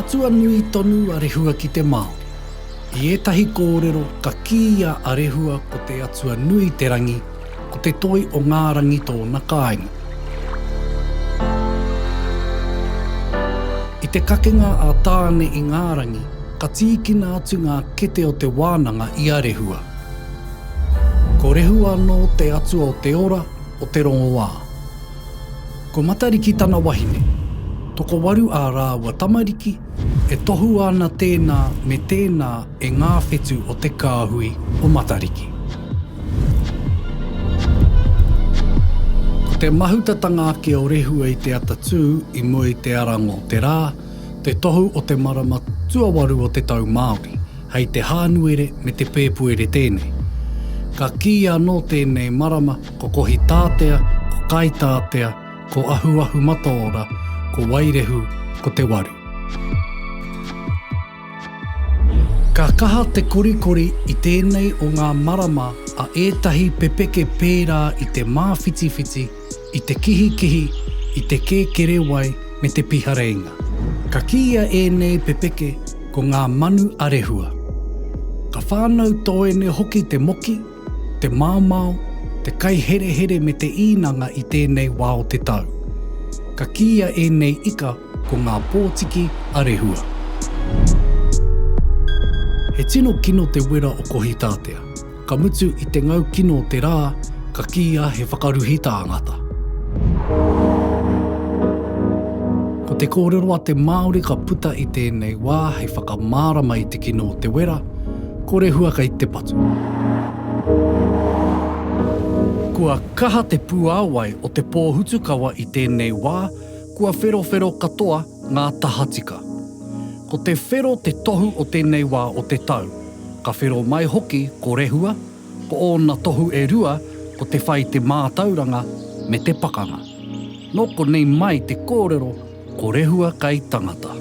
atua nui tonu a rehua ki te Māori. I etahi kōrero ka kia a rehua ko te atua nui te rangi, ko te toi o ngā rangi tōna kāinga. I te kakenga a tāne i ngā rangi, ka tīkina atu ngā kete o te wānanga i a rehua. Ko rehua no te atua o te ora o te rongo wā. Ko matariki tana wahine, toko waru a rāua tamariki, e tohu ana tēnā me tēnā e ngā whetu o te kāhui o matariki. Ko te mahutatanga ake o rehua i te atatū i mua i te arango o te rā, te tohu o te marama tuawaru o te tau Māori, hei te hānuere me te pēpuere tēnei. Ka kia no tēnei marama ko kohi tātea, ko kai tātea, ko ahuahu mataora, ko wairehu, ko te waru. Ka kaha te korikori i tēnei o ngā marama a ētahi pepeke pērā i te māwhitiwhiti, i te kihikihi, i te kēkere wai me te pihareinga. Ka kia ēnei pepeke ko ngā manu a rehua. Ka whānau toene hoki te moki, te maumau, te kai here here me te inanga i tēnei wā o te tau. Ka kia ēnei ika ko ngā pōtiki a rehua. He tino kino te wera o kohi tātea. Ka mutu i te ngau kino o te rā, ka kia he whakaruhi tāngata. Ko te kōrero a te Māori ka puta i tēnei wā hei whakamārama i te kino o te wera, ko rehua ka i te patu. Kua kaha te puāwai o te pōhutukawa i tēnei wā, kua whero katoa ngā tahatika. Ko te whero te tohu o tēnei wā o te tau, ka whero mai hoki ko rehua, ko ōna tohu e rua ko te whai te mātauranga me te pakanga. Noko nei mai te kōrero ko rehua kai tangata.